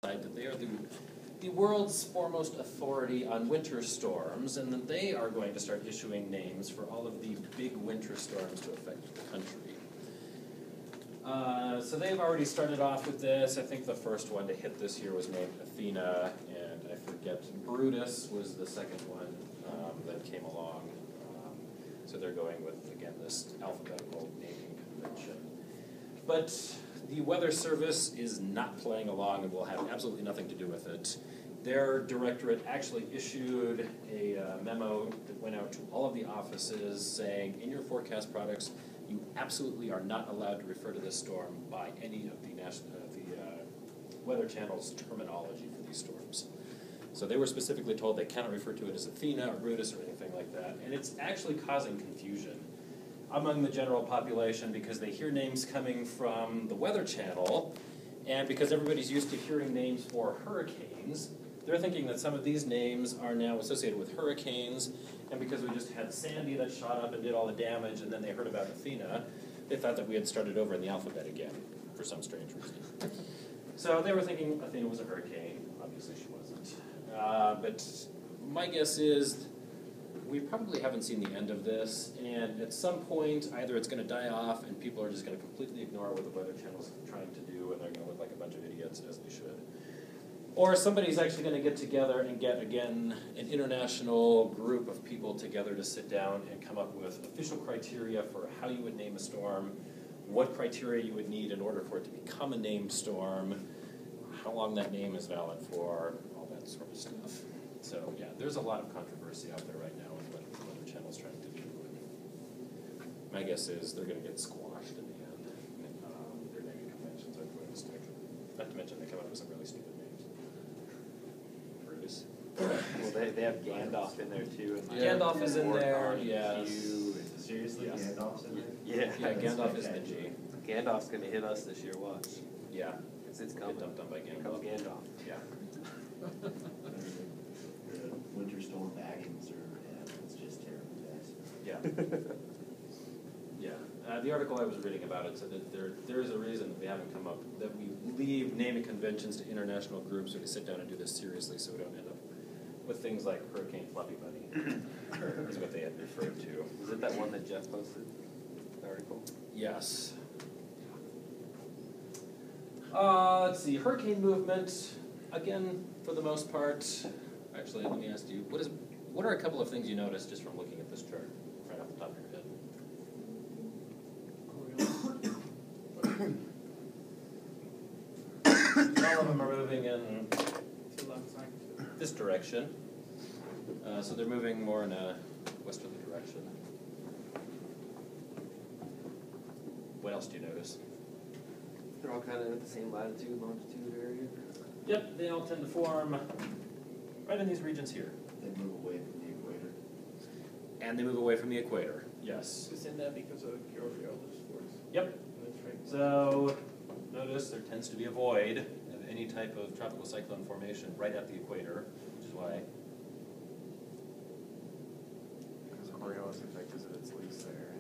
that they are the world's foremost authority on winter storms, and that they are going to start issuing names for all of the big winter storms to affect the country. So they've already started off with this. I think the first one to hit this year was named Athena, and I forget, Brutus was the second one that came along. So they're going with, again, this alphabetical naming convention. But the Weather Service is not playing along and will have absolutely nothing to do with it. Their directorate actually issued a memo that went out to all of the offices saying, in your forecast products, you absolutely are not allowed to refer to this storm by any of the Weather Channel's terminology for these storms. So they were specifically told they cannot refer to it as Athena or Brutus or anything like that. And it's actually causing confusion among the general population because they hear names coming from the Weather Channel, and because everybody's used to hearing names for hurricanes, they're thinking that some of these names are now associated with hurricanes, and because we just had Sandy that shot up and did all the damage, and then they heard about Athena, they thought that we had started over in the alphabet again, for some strange reason. So they were thinking Athena was a hurricane. Obviously she wasn't. But my guess is we probably haven't seen the end of this, and at some point, either it's going to die off and people are just going to completely ignore what the Weather Channel's trying to do, and they're going to look like a bunch of idiots, as they should. Or somebody's actually going to get together and get, again, an international group of people together to sit down and come up with official criteria for how you would name a storm, what criteria you would need in order for it to become a named storm, how long that name is valid for, all that sort of stuff. So, yeah, there's a lot of controversy out there right now with what the Weather Channel's trying to do. My guess is they're going to get squashed in the end. Their naming conventions are going to stick. Not to mention they come up with some really stupid names. Brutus. Well, they have Gandalf in there too. And Gandalf is in there, yes. Seriously, yes. Gandalf's in there? Yeah, Gandalf is in the G. Gandalf's going to hit us this year, watch. Yeah. It's coming. Get dumped on by Here comes Gandalf. Gandalf. Yeah. The winter storm baggings it's just terrible, guys. Yeah. Yeah. The article I was reading about it said that there's a reason that we haven't come up, that we leave naming conventions to international groups where they sit down and do this seriously so we don't end up with things like Hurricane Fluffy Bunny, is what they had referred to. Was it that one that Jeff posted, the article? Yes. Let's see, hurricane movement, again, for the most part. Actually, let me ask you, what are a couple of things you noticed just from looking at this chart, right off the top of your head? All of them are moving in this direction. So they're moving more in a westerly direction. What else do you notice? They're all kind of at the same latitude, longitude area. Yep, they all tend to form right in these regions here. They move away from the equator. And they move away from the equator, yes. Isn't that because of Coriolis force? Yep. That's right. So, notice there tends to be a void of any type of tropical cyclone formation right at the equator, which is why. Because the Coriolis effect is at its least there.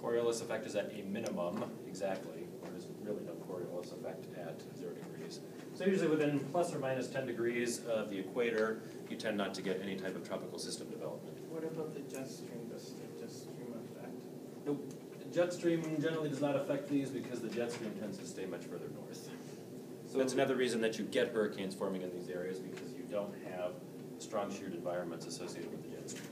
Coriolis effect is at a minimum, exactly. There's really no Coriolis effect at 0 degrees. So usually within plus or minus 10 degrees of the equator, you tend not to get any type of tropical system development. What about the jet stream? Does the jet stream affect? Nope. The jet stream generally does not affect these because the jet stream tends to stay much further north. So that's another reason that you get hurricanes forming in these areas, because you don't have strong sheared environments associated with the jet stream.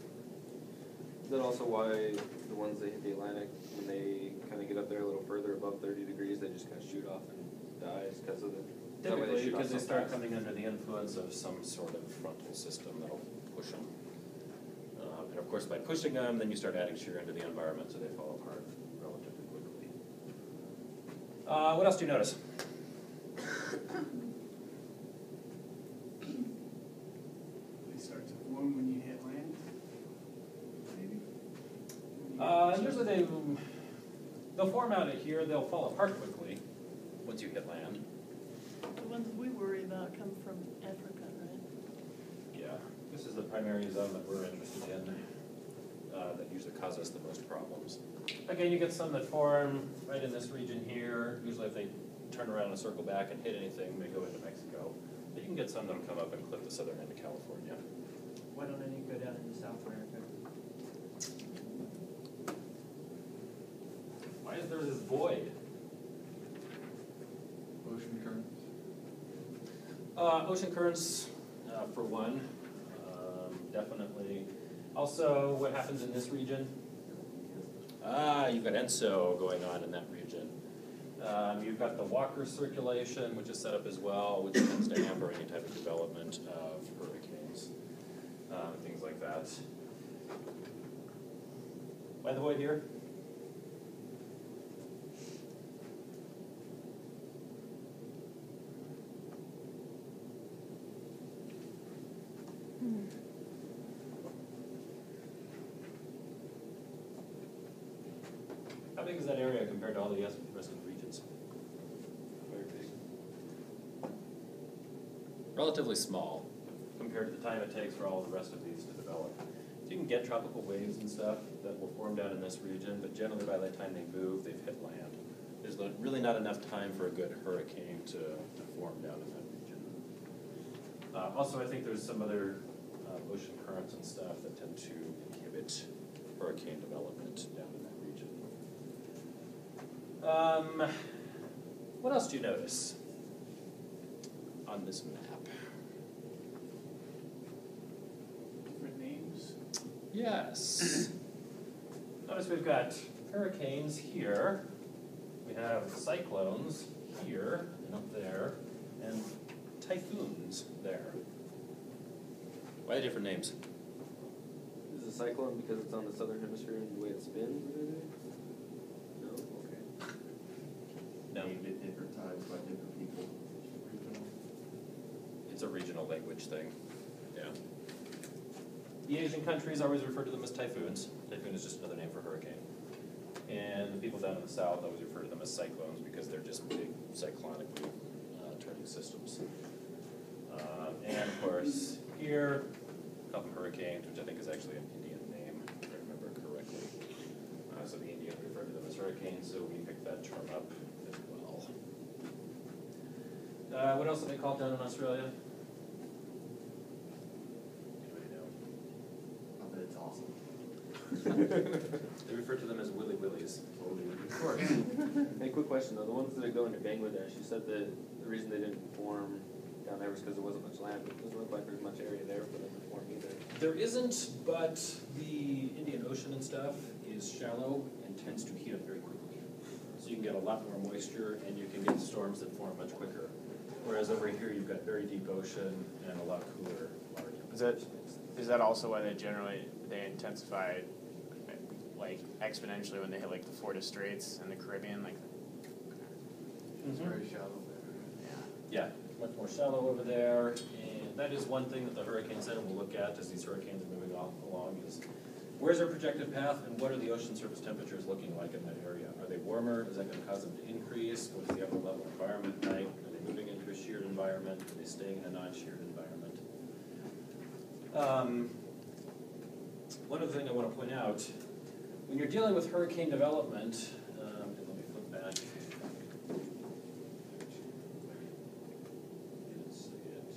Is that also why the ones that hit the Atlantic, when they kind of get up there a little further above 30 degrees, they just kind of shoot off and die because of it? Typically, because they start coming under the influence of some sort of frontal system that'll push them. And of course, by pushing them, then you start adding shear into the environment, so they fall apart relatively quickly. What else do you notice? They start to form when you hit land? Maybe. Usually they'll form out of here, they'll fall apart quickly once you hit land. The ones we worry about come from Africa, right? Yeah, this is the primary zone that we're interested in that usually cause us the most problems. Again, you get some that form right in this region here. Usually if they turn around and circle back and hit anything, they go into Mexico. can get some that'll come up and clip the southern end of California. Why don't any go down into South America? Why is there this void? Ocean currents. Ocean currents, for one, definitely. Also, what happens in this region? You've got ENSO going on in that region. You've got the Walker circulation, which is set up as well, which tends to hamper any type of development of hurricanes, things like that. Why the void here? How big is that area compared to all the rest of the regions? Very big. Relatively small compared to the time it takes for all the rest of these to develop. So you can get tropical waves and stuff that will form down in this region, but generally by the time they move, they've hit land. There's really not enough time for a good hurricane to form down in that region. Also, I think there's some other ocean currents and stuff that tend to inhibit hurricane development down in that region. What else do you notice on this map? Different names. Yes. Notice we've got hurricanes here. We have cyclones here and up there, and typhoons there. Why the different names? Is it a cyclone because it's on the southern hemisphere and the way it spins? Maybe? No? Okay. No, Named at different times by different people. it's a regional language thing. Yeah. The Asian countries always refer to them as typhoons. Typhoon is just another name for hurricane. And the people down in the south always refer to them as cyclones because they're just big cyclonically turning systems. And of course, here, call them hurricanes, which I think is actually an Indian name, if I remember correctly. So the Indians refer to them as hurricanes, so we picked that term up as well. What else do they call it down in Australia? Anybody know? I bet it's awesome. They refer to them as willy willies. Of course. Hey, quick question though. The ones that go into Bangladesh, you said that the reason they didn't form down there was because there wasn't much land, but it doesn't look like there's much area there for them to form either. There isn't, but the Indian Ocean and stuff is shallow and tends to heat up very quickly. So you can get a lot more moisture and you can get storms that form much quicker. Whereas over here you've got very deep ocean and a lot cooler water temperatures. Is that also why they intensify like exponentially when they hit like the Florida Straits and the Caribbean? Like, It's very shallow there. Yeah, much more shallow over there, and that is one thing that the Hurricane Center will look at as these hurricanes are moving along is where's their projected path and what are the ocean surface temperatures looking like in that area? Are they warmer? Is that going to cause them to increase? What is the upper level environment like? Are they moving into a sheared environment? Are they staying in a non-sheared environment? One other thing I want to point out, when you're dealing with hurricane development, and let me flip back. Can't see it.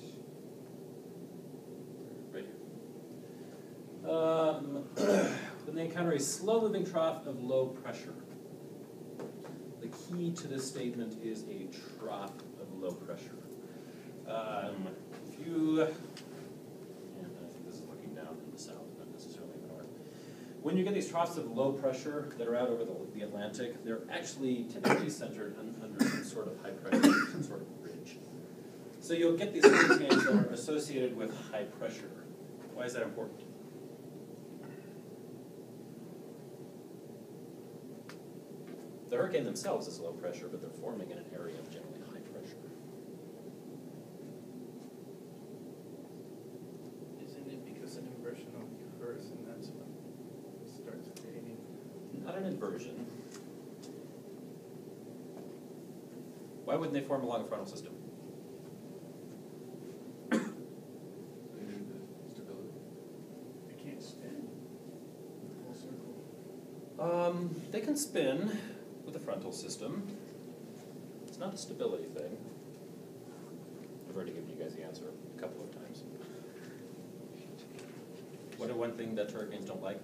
Right here. When they encounter a slow-moving trough of low pressure, the key to this statement is a trough of low pressure. If you, and I think this is looking down from the south, not necessarily the north. When you get these troughs of low pressure that are out over the Atlantic, they're actually typically centered under some sort of high pressure, some sort of ridge. So you'll get these hurricanes that are associated with high pressure. Why is that important? The hurricane themselves is low pressure, but they're forming in an area of generally high pressure. Isn't it because an inversion occurs and that's when it starts creating? Not an inversion. Why wouldn't they form along a frontal system? They need the stability. It can't spin full circle. They can spin with a frontal system. It's not a stability thing. I've already given you guys guys the answer a couple of times. What are one thing that hurricanes don't like?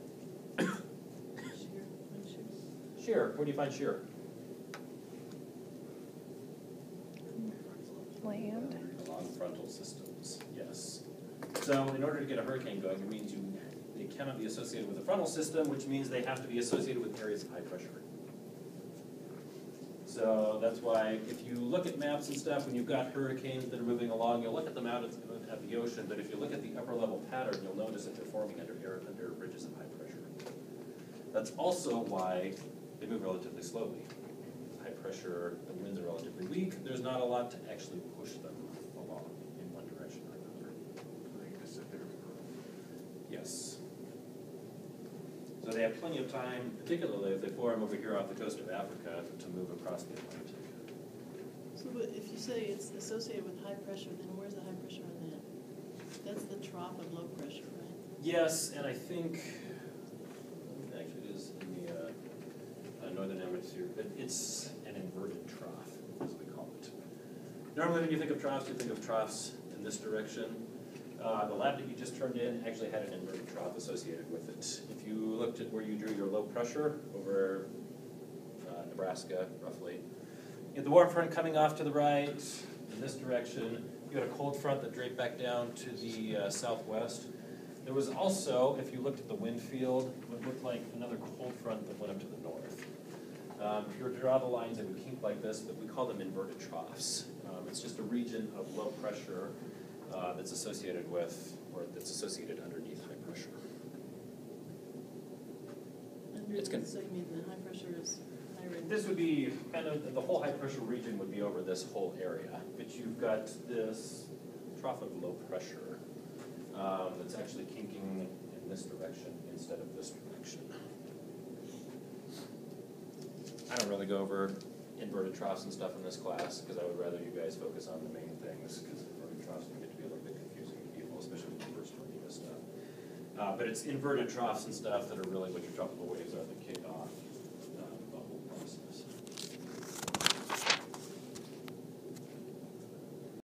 Shear. Where do you find shear? Land. Along frontal systems, yes. So in order to get a hurricane going, it means they cannot be associated with the frontal system, which means they have to be associated with areas of high pressure. So that's why if you look at maps and stuff, when you've got hurricanes that are moving along, you'll look at them out at the ocean, but if you look at the upper level pattern, you'll notice that they're forming under ridges of high pressure. That's also why they move relatively slowly. High pressure, the winds are relatively weak, there's not a lot to actually push them along in one direction or another. They can just sit there. Yes. So they have plenty of time, particularly if they form over here off the coast of Africa, to move across the Atlantic. So, but if you say it's associated with high pressure, then where's the high pressure on that? That's the trough of low pressure, right? Yes, and I think, actually it is in the northern hemisphere, but it's an inverted trough, as we call it. Normally when you think of troughs in this direction. The lab that you just turned in actually had an inverted trough associated with it. If you looked at where you drew your low pressure over Nebraska, roughly, you had the warm front coming off to the right in this direction. You had a cold front that draped back down to the southwest. There was also, if you looked at the wind field, what looked like another cold front that went up to the north. If you were to draw the lines, they would kink like this, but we call them inverted troughs. It's just a region of low pressure that's associated with, or that's associated underneath high pressure. So you mean the high pressure is higher in? This would be kind of, the whole high pressure region would be over this whole area, but you've got this trough of low pressure that's actually kinking in this direction instead of this direction. I don't really go over inverted troughs and stuff in this class because I would rather you guys focus on the main things, because inverted troughs can get to be a little bit confusing to people, especially when you first learning this stuff. But it's inverted troughs and stuff that are really what you're